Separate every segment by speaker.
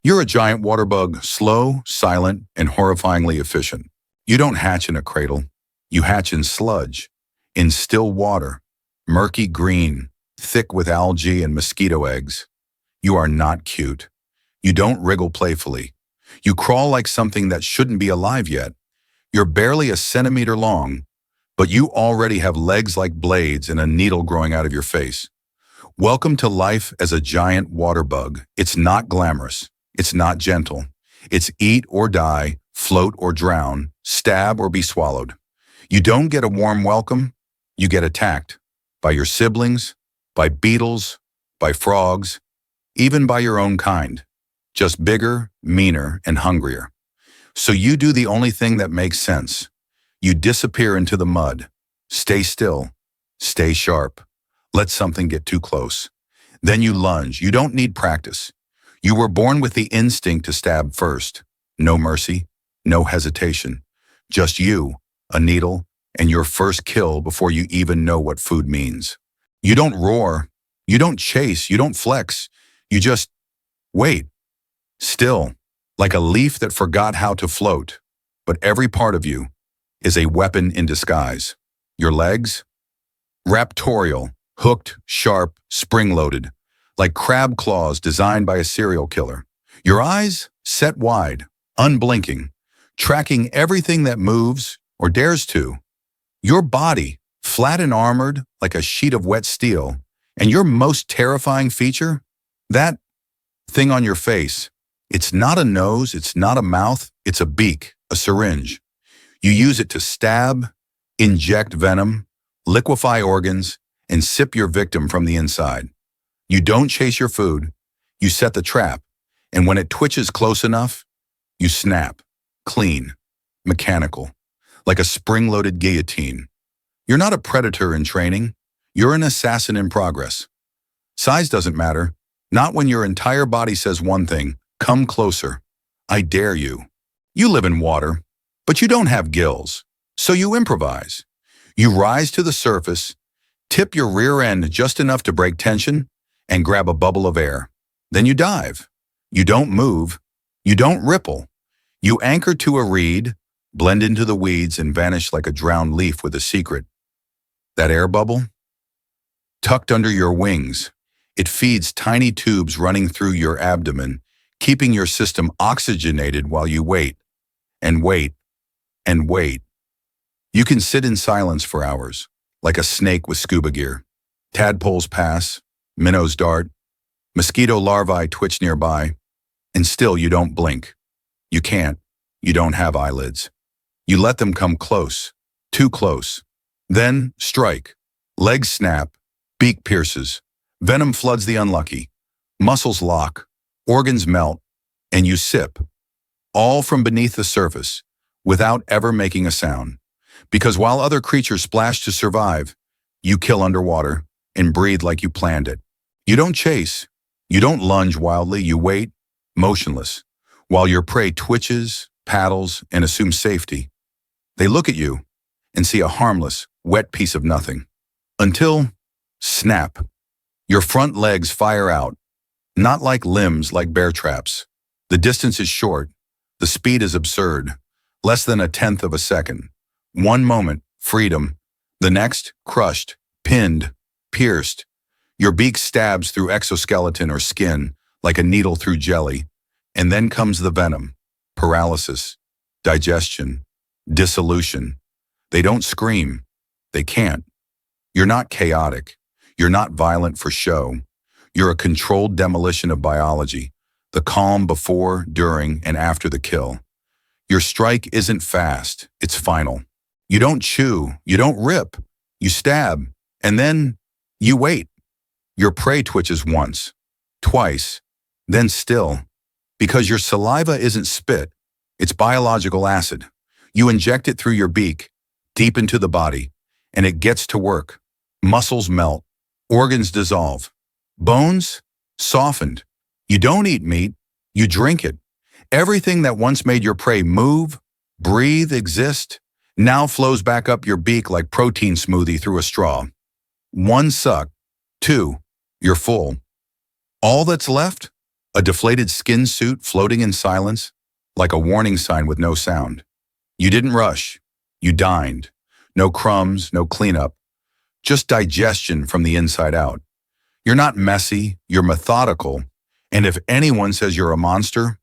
Speaker 1: You're a giant water bug, slow, silent, and horrifyingly efficient. You don't hatch in a cradle. You hatch in sludge, in still water, murky green, thick with algae and mosquito eggs. You are not cute. You don't wriggle playfully. You crawl like something that shouldn't be alive yet. You're barely a centimeter long, but you already have legs like blades and a needle growing out of your face. Welcome to life as a giant water bug. It's not glamorous. It's not gentle. It's eat or die, float or drown, stab or be swallowed. You don't get a warm welcome. You get attacked by your siblings, by beetles, by frogs, even by your own kind. Just bigger, meaner, and hungrier. So you do the only thing that makes sense. You disappear into the mud. Stay still. Stay sharp. Let something get too close. Then you lunge. You don't need practice. You were born with the instinct to stab first. No mercy, no hesitation. Just you, a needle, and your first kill before you even know what food means. You don't roar. You don't chase. You don't flex. You just wait. Still, like a leaf that forgot how to float. But every part of you is a weapon in disguise. Your legs? Raptorial, hooked, sharp, spring-loaded, like crab claws designed by a serial killer. Your eyes? Set wide, unblinking, tracking everything that moves or dares to. Your body? Flat and armored, like a sheet of wet steel. And your most terrifying feature? That thing on your face. It's not a nose, it's not a mouth, it's a beak, a syringe. You use it to stab, inject venom, liquefy organs, and sip your victim from the inside. You don't chase your food, you set the trap, and when it twitches close enough, you snap, clean, mechanical, like a spring-loaded guillotine. You're not a predator in training, you're an assassin in progress. Size doesn't matter, not when your entire body says one thing: come closer. I dare you. You live in water, but you don't have gills, so you improvise. You rise to the surface, tip your rear end just enough to break tension, and grab a bubble of air. Then you dive. You don't move. You don't ripple. You anchor to a reed, blend into the weeds, and vanish like a drowned leaf with a secret. That air bubble? Tucked under your wings, it feeds tiny tubes running through your abdomen, keeping your system oxygenated while you wait, and wait, and wait. You can sit in silence for hours, like a snake with scuba gear. Tadpoles pass, minnows dart, mosquito larvae twitch nearby, and still you don't blink. You can't. You don't have eyelids. You let them come close, too close. Then strike. Legs snap, beak pierces, venom floods the unlucky, muscles lock, organs melt, and you sip, all from beneath the surface, without ever making a sound. Because while other creatures splash to survive, you kill underwater and breathe like you planned it. You don't chase. You don't lunge wildly. You wait, motionless, while your prey twitches, paddles, and assumes safety. They look at you and see a harmless, wet piece of nothing. Until, snap, your front legs fire out, not like limbs like bear traps. The distance is short. The speed is absurd. Less than 1/10 of a second. One moment, freedom. The next, crushed, pinned, pierced. Your beak stabs through exoskeleton or skin like a needle through jelly. And then comes the venom. Paralysis, digestion, dissolution. They don't scream. They can't. You're not chaotic. You're not violent for show. You're a controlled demolition of biology, the calm before, during, and after the kill. Your strike isn't fast, it's final. You don't chew, you don't rip, you stab, and then you wait. Your prey twitches once, twice, then still, because your saliva isn't spit, it's biological acid. You inject it through your beak, deep into the body, and it gets to work. Muscles melt, organs dissolve, bones softened. You don't eat meat, you drink it. Everything that once made your prey move, breathe, exist, now flows back up your beak like protein smoothie through a straw. One suck, two, you're full. All that's left? A deflated skin suit floating in silence, like a warning sign with no sound. You didn't rush. You dined. No crumbs, no cleanup. Just digestion from the inside out. You're not messy, you're methodical, and if anyone says you're a monster,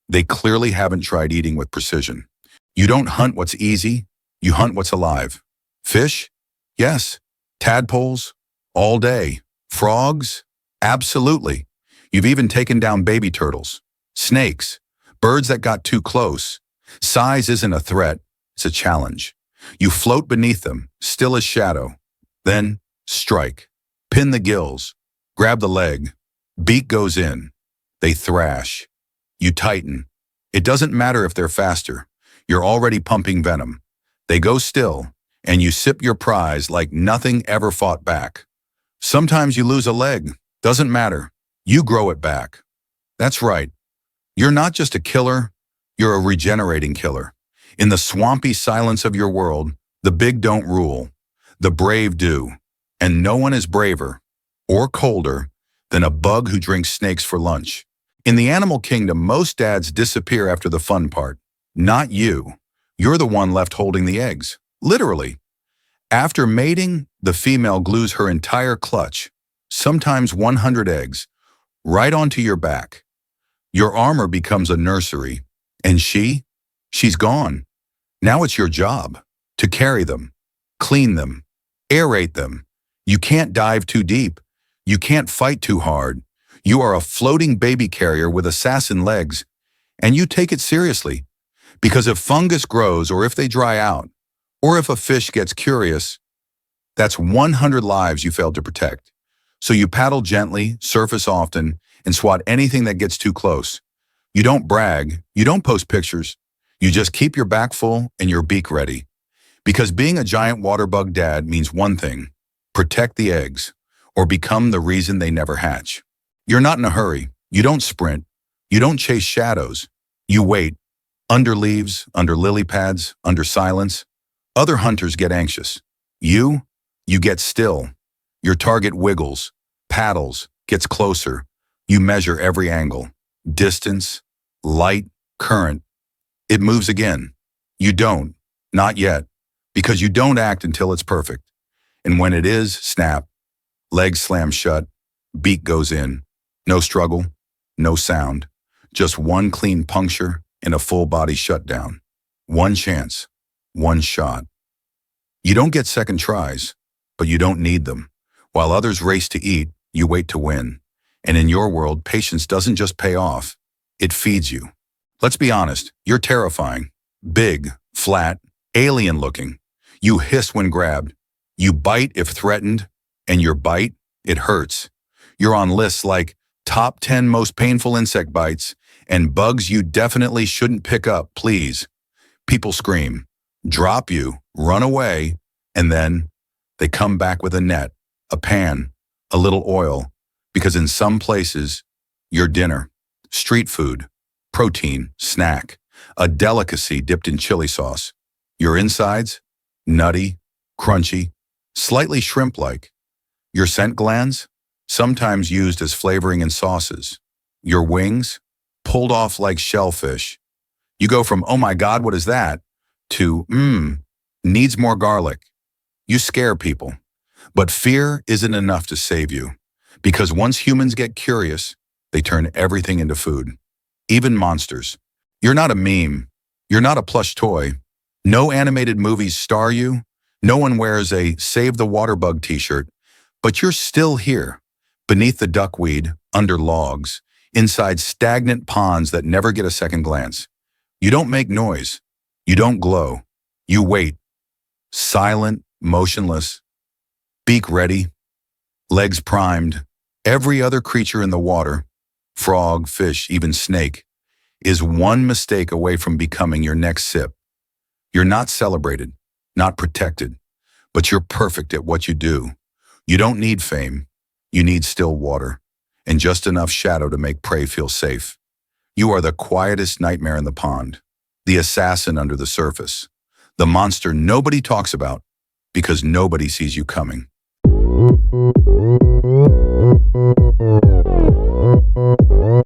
Speaker 1: they clearly haven't tried eating with precision. You don't hunt what's easy, you hunt what's alive. Fish? Yes. Tadpoles? All day. Frogs? Absolutely. You've even taken down baby turtles. Snakes? Birds that got too close. Size isn't a threat, it's a challenge. You float beneath them, still as shadow. Then, strike. Pin the gills. Grab the leg. Beak goes in. They thrash. You tighten. It doesn't matter if they're faster. You're already pumping venom. They go still, and you sip your prize like nothing ever fought back. Sometimes you lose a leg. Doesn't matter. You grow it back. That's right. You're not just a killer, you're a regenerating killer. In the swampy silence of your world, the big don't rule. The brave do. And no one is braver or colder than a bug who drinks snakes for lunch. In the animal kingdom, most dads disappear after the fun part. Not you. You're the one left holding the eggs. Literally. After mating, the female glues her entire clutch, sometimes 100 eggs, right onto your back. Your armor becomes a nursery, and she's gone. Now it's your job to carry them, clean them, aerate them. You can't dive too deep. You can't fight too hard. You are a floating baby carrier with assassin legs, and you take it seriously. Because if fungus grows, or if they dry out, or if a fish gets curious, that's 100 lives you failed to protect. So you paddle gently, surface often, and swat anything that gets too close. You don't brag, you don't post pictures. You just keep your back full and your beak ready. Because being a giant water bug dad means one thing: protect the eggs, or become the reason they never hatch. You're not in a hurry. You don't sprint. You don't chase shadows. You wait. Under leaves, under lily pads, under silence. Other hunters get anxious. You get still. Your target wiggles, paddles, gets closer. You measure every angle. Distance, light, current. It moves again. You don't. Not yet. Because you don't act until it's perfect. And when it is, snap. Legs slam shut. Beak goes in. No struggle. No sound. Just one clean puncture and a full body shutdown. One chance. One shot. You don't get second tries, but you don't need them. While others race to eat, you wait to win. And in your world, patience doesn't just pay off. It feeds you. Let's be honest, you're terrifying. Big, flat, alien-looking. You hiss when grabbed. You bite if threatened, and your bite, it hurts. You're on lists like top 10 most painful insect bites and bugs you definitely shouldn't pick up, please. People scream, drop you, run away, and then they come back with a net, a pan, a little oil, because in some places, you're dinner, street food, protein, snack, a delicacy dipped in chili sauce. Your insides, nutty, crunchy, slightly shrimp-like. Your scent glands, sometimes used as flavoring in sauces. Your wings, pulled off like shellfish. You go from, oh my God, what is that? To, needs more garlic. You scare people. But fear isn't enough to save you. Because once humans get curious, they turn everything into food. Even monsters. You're not a meme. You're not a plush toy. No animated movies star you. No one wears a Save the Water Bug t-shirt. But you're still here, beneath the duckweed, under logs, inside stagnant ponds that never get a second glance. You don't make noise. You don't glow. You wait. Silent, motionless, beak ready, legs primed. Every other creature in the water, frog, fish, even snake, is one mistake away from becoming your next sip. You're not celebrated, not protected, but you're perfect at what you do. You don't need fame. You need still water and just enough shadow to make prey feel safe. You are the quietest nightmare in the pond, the assassin under the surface, the monster nobody talks about because nobody sees you coming.